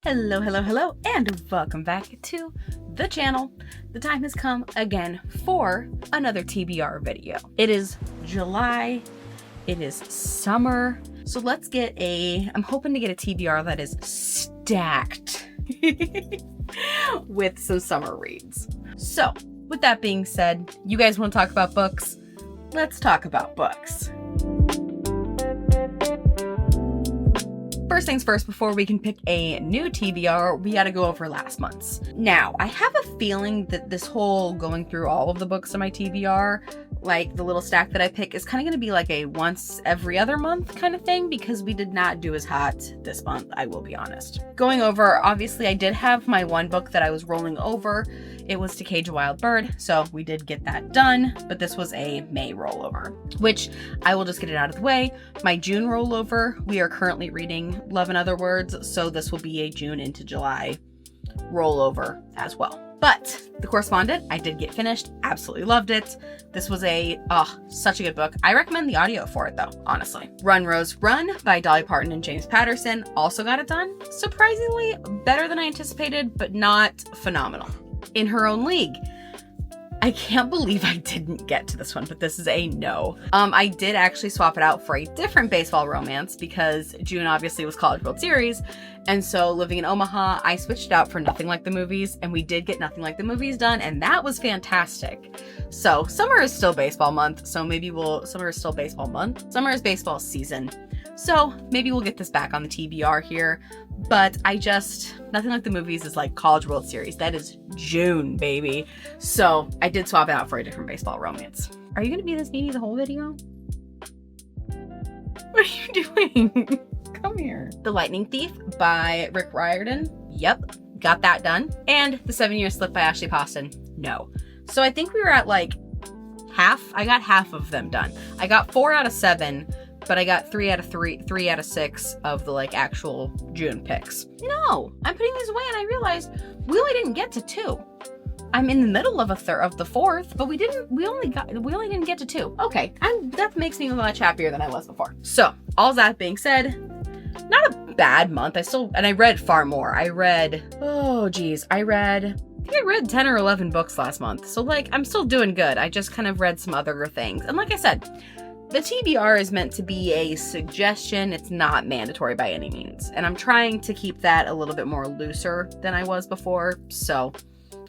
Hello, hello, hello, and welcome back to the channel. The time has come again for another TBR video. It is July, it is summer, so let's get I'm hoping to get a TBR that is stacked with some summer reads. So, with that being said, you guys want to talk about books? Let's talk about books. First things first, before we can pick a new TBR, we gotta go over last month's. Now, I have a feeling that this whole going through all of the books in my TBR, like the little stack that I pick, is kind of gonna be like a once every other month kind of thing, because we did not do as hot this month, I will be honest. Going over, obviously I did have my one book that I was rolling over. It was To Cage a Wild Bird, so we did get that done, but this was a May rollover, which I will just get it out of the way. My June rollover, we are currently reading Love in Other Words, so this will be a June into July rollover as well. But The Correspondent, I did get finished, absolutely loved it. This was such a good book. I recommend the audio for it though, honestly. Run Rose Run by Dolly Parton and James Patterson, also got it done. Surprisingly better than I anticipated, but not phenomenal. In Her Own League, I can't believe I didn't get to this one, but this is a no. I did actually swap it out for a different baseball romance because June obviously was College World Series, and so Living in Omaha, I switched it out for Nothing Like the Movies, and we did get Nothing Like the Movies done, and that was fantastic. So summer is still baseball month, so maybe summer is still baseball month. Summer is baseball season, so maybe we'll get this back on the TBR here. But Nothing Like the Movies is like College World Series. That is June, baby. So I did swap it out for a different baseball romance. Are you gonna be this needy the whole video? What are you doing? Come here. The Lightning Thief by Rick Riordan. Yep, got that done. And The 7-Year Slip by Ashley Poston. No. So I think we were at like half. I got half of them done. I got 4 out of 7. But I got 3 out of 6 of the like actual June picks. No, I'm putting these away and I realized we only didn't get to 2. I'm in the middle of the 4th, but we only didn't get to 2. Okay, that makes me much happier than I was before. So, all that being said, not a bad month. I read far more. I read 10 or 11 books last month. So like, I'm still doing good. I just kind of read some other things. And like I said, the TBR is meant to be a suggestion. It's not mandatory by any means. And I'm trying to keep that a little bit more looser than I was before. So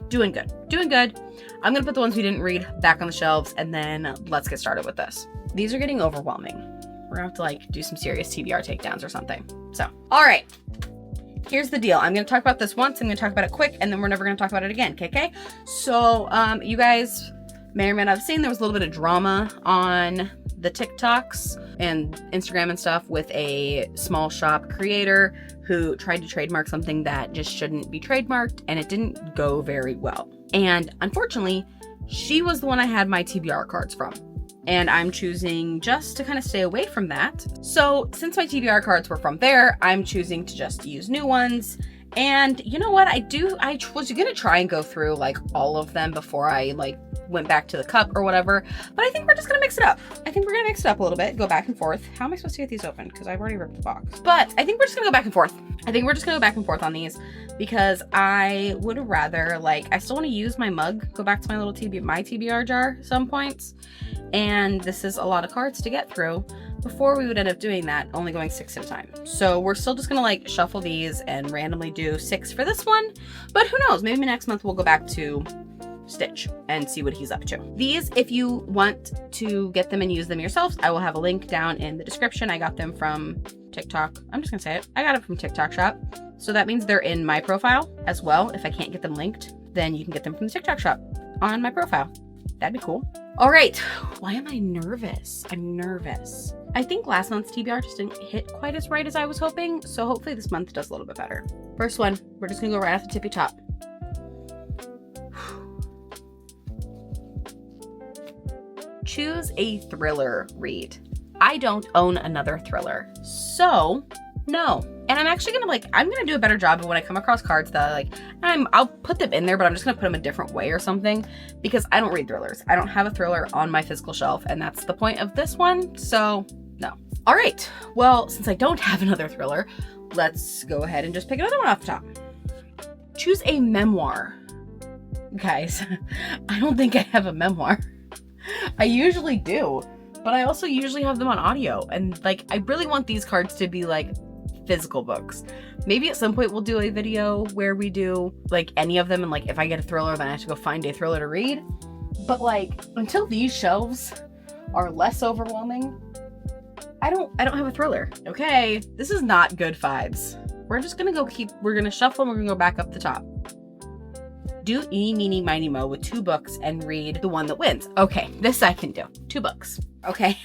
doing good. I'm going to put the ones we didn't read back on the shelves and then let's get started with this. These are getting overwhelming. We're going to have to like do some serious TBR takedowns or something. So, all right. Here's the deal. I'm going to talk about this once. I'm going to talk about it quick and then we're never going to talk about it again. Okay? So, you guys may or may not have seen there was a little bit of drama on the TikToks and Instagram and stuff with a small shop creator who tried to trademark something that just shouldn't be trademarked, and it didn't go very well. And unfortunately, she was the one I had my TBR cards from. And I'm choosing just to kind of stay away from that. So since my TBR cards were from there, I'm choosing to just use new ones. And you know what? I was gonna try and go through like all of them before I like went back to the cup or whatever, but I think we're just gonna mix it up. I think we're gonna mix it up a little bit, go back and forth. How am I supposed to get these open? Because I've already ripped the box. But I think we're just gonna go back and forth. On these because I would rather, like, I still want to use my mug, go back to my little TBR jar some points. And this is a lot of cards to get through before we would end up doing that, only going 6 at a time. So we're still just gonna like shuffle these and randomly do 6 for this one. But who knows, maybe next month we'll go back to Stitch and see what he's up to. These, if you want to get them and use them yourselves, I will have a link down in the description. I got them from TikTok. I'm just gonna say it. I got it from TikTok shop. So that means they're in my profile as well. If I can't get them linked, then you can get them from the TikTok shop on my profile. That'd be cool. All right, why am I nervous? I'm nervous. I think last month's TBR just didn't hit quite as right as I was hoping, so hopefully this month does a little bit better. First one, we're just gonna go right off the tippy top. Choose a thriller read. I don't own another thriller, so no. And I'm gonna do a better job of when I come across cards that I'll put them in there, but I'm just gonna put them a different way or something because I don't read thrillers. I don't have a thriller on my physical shelf, and that's the point of this one, so no. All right, well, since I don't have another thriller, let's go ahead and just pick another one off the top. Choose a memoir. Guys, I don't think I have a memoir. I usually do, but I also usually have them on audio. And like, I really want these cards to be like physical books. Maybe at some point we'll do a video where we do like any of them. And like, if I get a thriller, then I have to go find a thriller to read. But like, until these shelves are less overwhelming, I don't have a thriller. Okay, this is not good vibes. We're just gonna we're gonna shuffle and we're gonna go back up the top. Do eeny, meeny, miny, mo with 2 books and read the one that wins. Okay, this I can do. 2 books. Okay,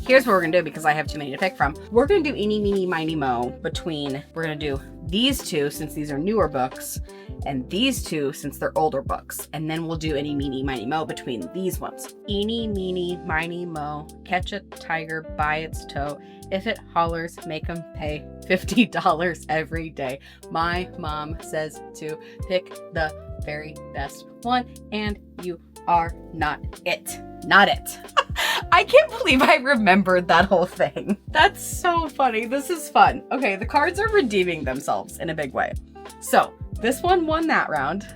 here's what we're gonna do because I have too many to pick from. We're gonna do eeny, meeny, miny, mo we're gonna do these 2 since these are newer books, and these 2 since they're older books. And then we'll do eeny, meeny, miny, mo between these ones. Eeny, meeny, miny, mo, catch a tiger by its toe. If it hollers, make them pay $50 every day. My mom says to pick the very best one, and you are not it. Not it. I can't believe I remembered that whole thing. That's so funny. This is fun. Okay, the cards are redeeming themselves in a big way. So this one won that round.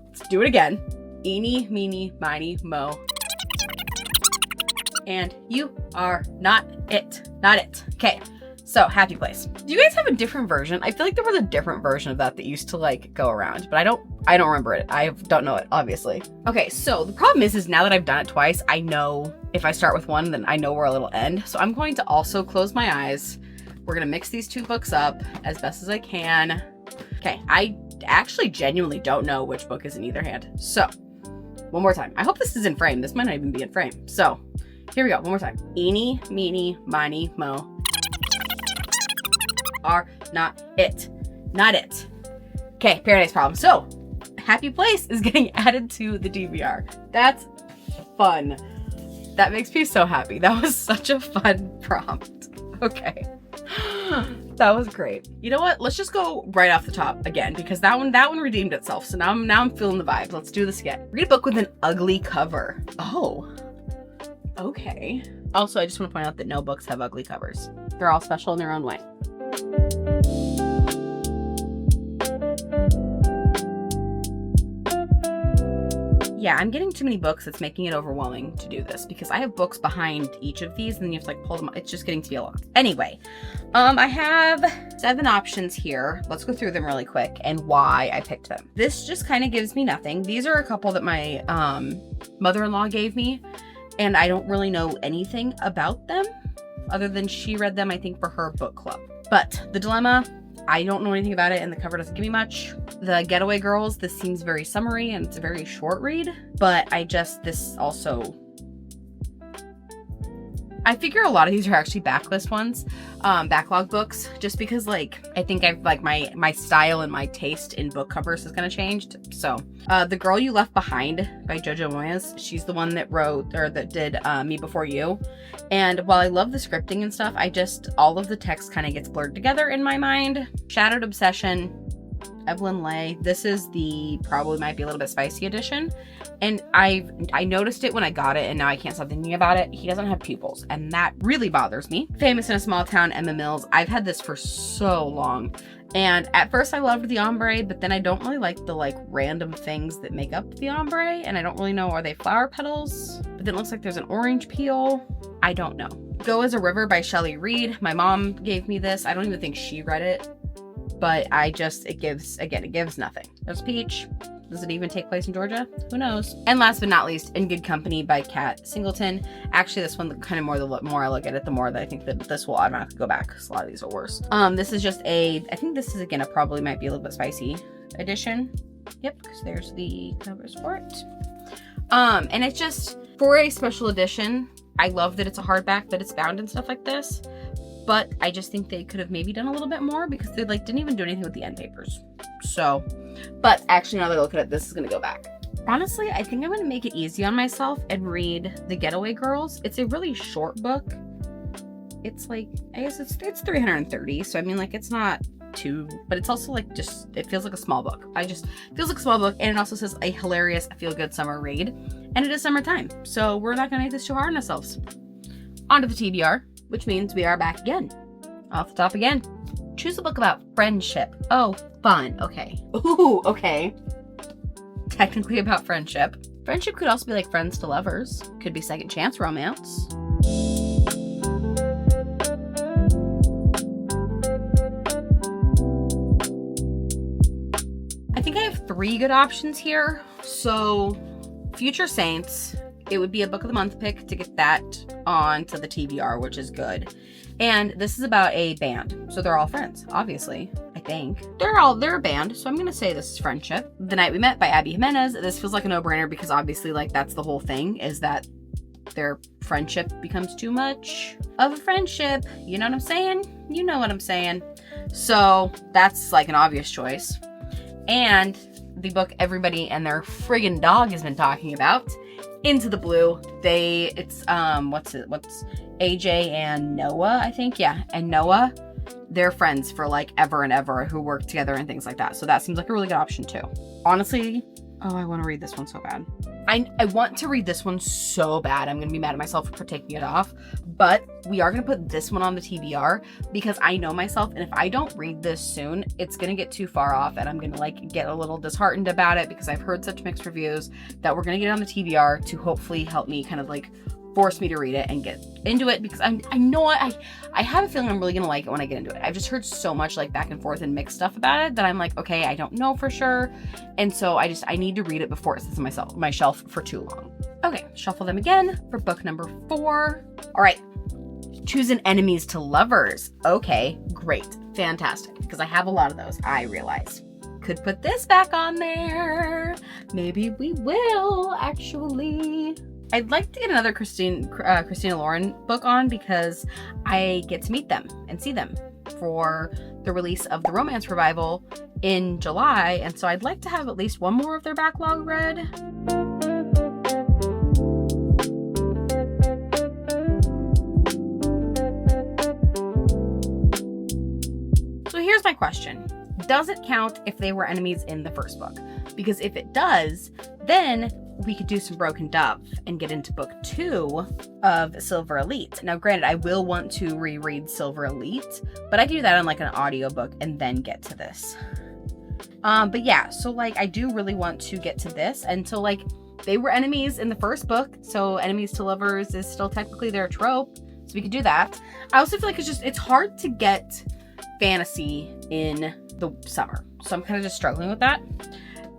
Let's do it again. Eeny, meeny, miny, mo. And you are not it. Not it. Okay, so Happy Place. Do you guys have a different version? I feel like there was a different version of that used to like go around, but I don't remember it. I don't know it, obviously. Okay, so the problem is now that I've done it twice, I know if I start with one, then I know where it'll end. So I'm going to also close my eyes. We're gonna mix these 2 books up as best as I can. Okay, I actually genuinely don't know which book is in either hand. So, one more time. I hope this is in frame. This might not even be in frame. So, here we go, one more time. Eeny, meeny, miny, mo. Are not it. Not it. Okay, Paradise Problem. So, Happy Place is getting added to the TBR. That's fun. That makes me so happy. That was such a fun prompt. Okay. That was great. You know what? Let's just go right off the top again because that one redeemed itself. So now I'm feeling the vibes. Let's do this again. Read a book with an ugly cover. Oh. Okay. Also, I just want to point out that no books have ugly covers. They're all special in their own way. Yeah, I'm getting too many books. It's making it overwhelming to do this because I have books behind each of these and then you have to like pull them. It's just getting to be a lot. Anyway, I have 7 options here. Let's go through them really quick and why I picked them. This just kind of gives me nothing. These are a couple that my mother-in-law gave me and I don't really know anything about them other than she read them, I think, for her book club. But The Dilemma, I don't know anything about it and the cover doesn't give me much. The Getaway Girls, this seems very summery and it's a very short read, but this also, I figure a lot of these are actually backlist ones, backlog books, just because like, I think I've like my style and my taste in book covers has kind of changed. So, The Girl You Left Behind by Jojo Moyes, she's the one that wrote, or that did Me Before You. And while I love the scripting and stuff, all of the text kind of gets blurred together in my mind. Shattered Obsession, Evelyn Lay. This is the probably might be a little bit spicy edition. And I noticed it when I got it and now I can't stop thinking about it. He doesn't have pupils and that really bothers me. Famous in a Small Town, Emma Mills. I've had this for so long. And at first I loved the ombre, but then I don't really like the like random things that make up the ombre. And I don't really know, are they flower petals? But then it looks like there's an orange peel. I don't know. Go as a River by Shelley Reed. My mom gave me this. I don't even think she read it. But it gives nothing. There's Peach. Does it even take place in Georgia? Who knows? And last but not least, In Good Company by Kat Singleton. Actually, this one, kind of the more I look at it, the more that I think that this will automatically go back, because a lot of these are worse. This is just I think this is, again, probably might be a little bit spicy edition. Yep, because there's the covers for it. And it's just, for a special edition, I love that it's a hardback, that it's bound and stuff like this. But I just think they could have maybe done a little bit more because they like didn't even do anything with the end papers. So, but actually now that I look at it, this is gonna go back. Honestly, I think I'm gonna make it easy on myself and read The Getaway Girls. It's a really short book. It's like, I guess it's 330. So I mean, like, it's not too, but it's also like it feels like a small book. Feels like a small book, and it also says a hilarious feel-good summer read. And it is summertime. So we're not gonna make this too hard on ourselves. On to the TBR. Which means we are back again. Off the top again. Choose a book about friendship. Oh, fun. Okay. Ooh, okay. Technically about friendship. Friendship could also be like friends to lovers. Could be second chance romance. I think I have 3 good options here. So, Future Saints, it would be a book of the month pick to get that onto the TBR, which is good. And this is about a band. So they're all friends, obviously, I think. They're a band, so I'm gonna say this is Friendship. The Night We Met by Abby Jimenez. This feels like a no-brainer because obviously like that's the whole thing, is that their friendship becomes too much of a friendship. You know what I'm saying? You know what I'm saying. So that's like an obvious choice. And the book everybody and their friggin' dog has been talking about, Into the Blue. It's what's AJ and Noah, I think. Yeah, and Noah. They're friends for like ever and ever, who work together and things like that. So that seems like a really good option too. Honestly, I want to read this one so bad. I want to read this one so bad. I'm going to be mad at myself for taking it off. But we are going to put this one on the TBR because I know myself. And if I don't read this soon, it's going to get too far off. And I'm going to like get a little disheartened about it because I've heard such mixed reviews that we're going to get it on the TBR to hopefully help me kind of like force me to read it and get into it, because I know I have a feeling I'm really gonna like it when I get into it. I've just heard so much like back and forth and mixed stuff about it that I'm like, okay, I don't know for sure. And so I need to read it before it sits on my shelf for too long. Okay, shuffle them again for book number 4. All right, choose an enemies to lovers. Okay, great, fantastic, because I have a lot of those, I realize. Could put this back on there. Maybe we will, actually. I'd like to get another Christina Lauren book on because I get to meet them and see them for the release of the romance revival in July. And so I'd like to have at least one more of their backlog read. So here's my question. Does it count if they were enemies in the first book? Because if it does, then we could do some Broken Dove and get into book 2 of Silver Elite. Now, granted, I will want to reread Silver Elite, but I do that on like an audiobook and then get to this. But yeah, so like I do really want to get to this. And so like they were enemies in the first book, so enemies to lovers is still technically their trope. So we could do that. I also feel like it's hard to get fantasy in the summer. So I'm kind of just struggling with that.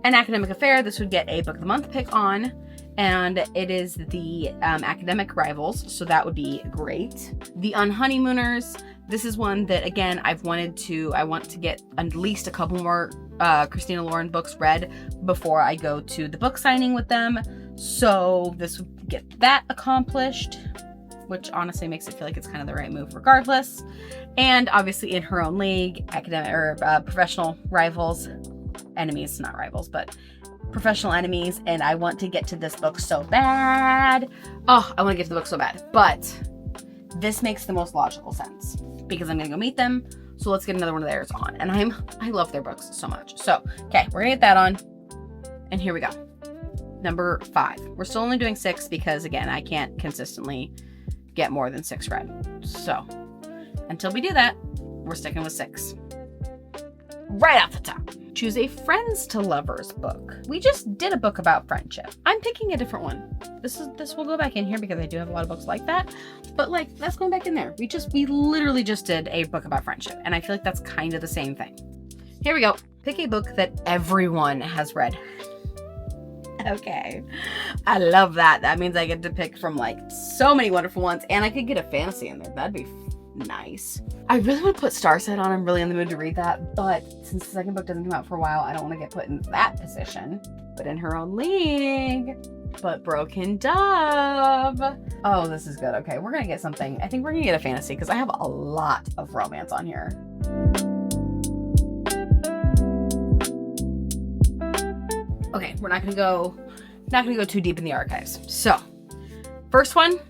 An academic affair, this would get a book of the month pick on, and it is the academic rivals, so that would be great. The Unhoneymooners, this is one that again I want to get at least a couple more Christina Lauren books read before I go to the book signing with them, so this would get that accomplished, which honestly makes it feel like it's kind of the right move regardless. And obviously In Her Own League, academic or professional rivals. Enemies, not rivals, but professional enemies, and I want to get to this book so bad. Oh, I want to get to the book so bad, but this makes the most logical sense because I'm gonna go meet them, so let's get another one of theirs on. And I love their books so much. So, okay, we're gonna get that on, and here we go. Number 5. We're still only doing 6 because, again, I can't consistently get more than 6 read. So, until we do that, we're sticking with 6. Right off the top. Choose a friends to lovers book. We just did a book about friendship. I'm picking a different one. This will go back in here because I do have a lot of books like that. But like, that's going back in there. We literally just did a book about friendship, and I feel like that's kind of the same thing. Here we go. Pick a book that everyone has read. Okay. I love that. That means I get to pick from like so many wonderful ones, and I could get a fantasy in there. That'd be nice. I really want to put Starset on. I'm really in the mood to read that, but since the second book doesn't come out for a while, I don't want to get put in that position. But In Her Own League. But Broken Dove. Oh, this is good. Okay, we're gonna get something. I think we're gonna get a fantasy because I have a lot of romance on here. Okay, we're not gonna go too deep in the archives. So, first one,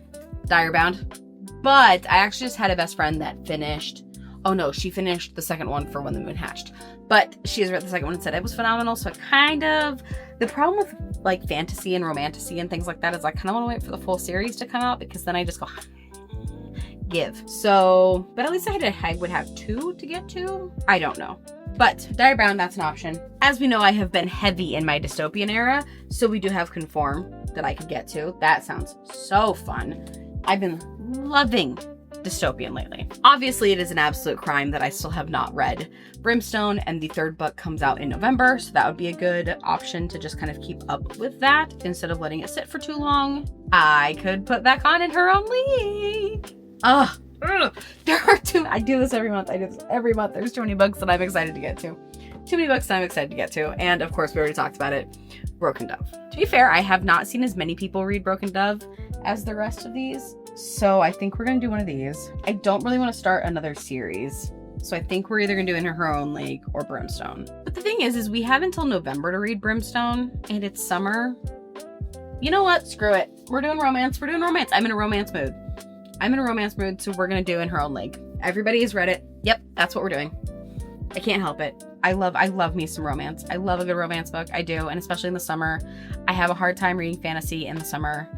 Direbound. But I actually just had a best friend that finished. Oh no, she finished the second one for When the Moon Hatched. But she has read the second one and said it was phenomenal. So the problem with like fantasy and romantasy and things like that is I kind of want to wait for the full series to come out because then I just go give. So, but at least I would have 2 to get to. I don't know. But Diary Brown, that's an option. As we know, I have been heavy in my dystopian era, so we do have Conform that I could get to. That sounds so fun. I've been loving dystopian lately. Obviously, it is an absolute crime that I still have not read Brimstone, and the 3rd book comes out in November, so that would be a good option to just kind of keep up with that instead of letting it sit for too long. I could put back on in her own league. There are I do this every month. There's too many books that I'm excited to get to. And of course, we already talked about it. Broken Dove. To be fair, I have not seen as many people read Broken Dove as the rest of these. So I think we're going to do one of these. I don't really want to start another series. So I think we're either going to do In Her Own League or Brimstone. But the thing is we have until November to read Brimstone, and it's summer. You know what? Screw it. We're doing romance. I'm in a romance mood. So we're going to do In Her Own League. Everybody has read it. Yep, that's what we're doing. I can't help it. I love me some romance. I love a good romance book. I do. And especially in the summer. I have a hard time reading fantasy in the summer.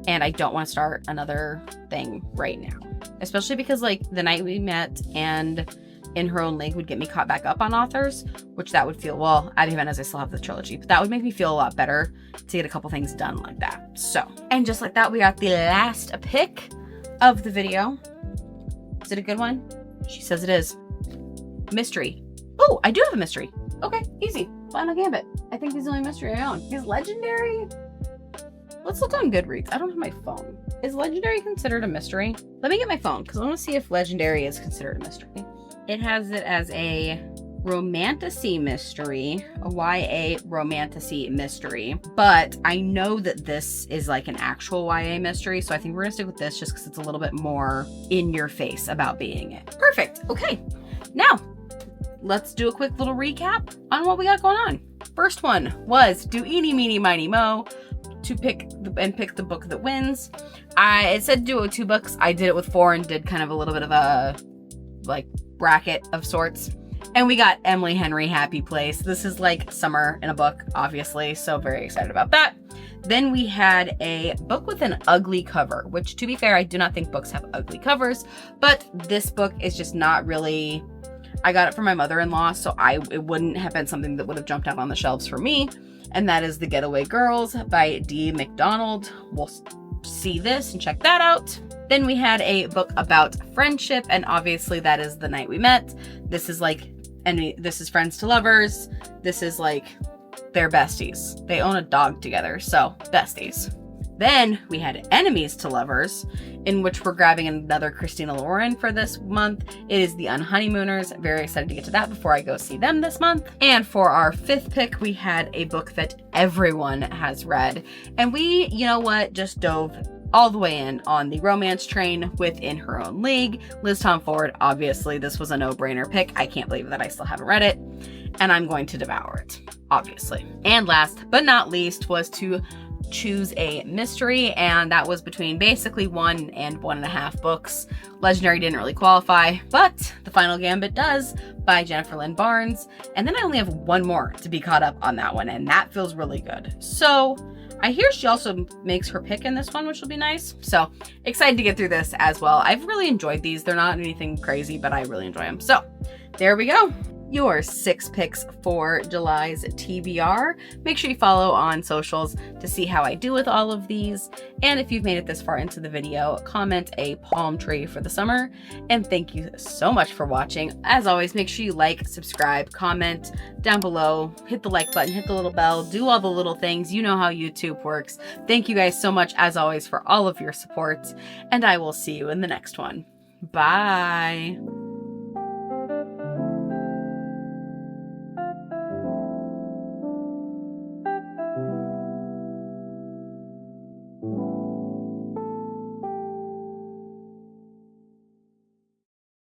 And I don't want to start another thing right now. Especially because like The Night We Met and In Her Own League would get me caught back up on authors, which that would feel, well, at even as I still have the trilogy, but that would make me feel a lot better to get a couple things done like that. So, and just like that, we got the last pick of the video. Is it a good one? She says it is. Mystery. Oh, I do have a mystery. Okay, easy. Final Gambit. I think he's the only mystery I own. He's legendary. Let's look on Goodreads. I don't have my phone. Is legendary considered a mystery? Let me get my phone because I want to see if legendary is considered a mystery. It has it as a romantasy mystery, a YA romantasy mystery, but I know that this is like an actual YA mystery, so I think we're gonna stick with this just because it's a little bit more in your face about being it. Perfect. Okay, now let's do a quick little recap on what we got going on. First one was do eeny, meeny, miny, mo to pick the book that wins. It said do 2 books. I did it with 4 and did kind of a little bit of a like bracket of sorts. And we got Emily Henry, Happy Place. This is like summer in a book, obviously, so very excited about that. Then we had a book with an ugly cover, which to be fair, I do not think books have ugly covers, but this book is just not really, I got it from my mother-in-law, so it wouldn't have been something that would have jumped out on the shelves for me. And that is The Getaway Girls by D. McDonald. We'll see this and check that out. Then we had a book about friendship, and obviously that is The Night We Met. This is like, this is friends to lovers. This is like, they're besties. They own a dog together, so besties. Then we had Enemies to Lovers, in which we're grabbing another Christina Lauren for this month. It is The Unhoneymooners. Very excited to get to that before I go see them this month. And for our 5th pick, we had a book that everyone has read. And we, you know what, just dove all the way in on the romance train with In Her Own League. Liz Tom Ford, obviously, this was a no-brainer pick. I can't believe that I still haven't read it. And I'm going to devour it, obviously. And last but not least was to choose a mystery, and that was between basically 1 and 1.5 books. Legendary didn't really qualify, but The Final Gambit does, by Jennifer Lynn Barnes. And then I only have 1 more to be caught up on that one, and that feels really good. So I hear she also makes her pick in this one, which will be nice. So excited to get through this as well. I've really enjoyed these. They're not anything crazy, but I really enjoy them. So there we go. Your 6 picks for July's TBR. Make sure you follow on socials to see how I do with all of these. And if you've made it this far into the video, comment a palm tree for the summer. And thank you so much for watching. As always, make sure you like, subscribe, comment down below, hit the like button, hit the little bell, do all the little things. You know how YouTube works. Thank you guys so much, as always, for all of your support. And I will see you in the next one. Bye.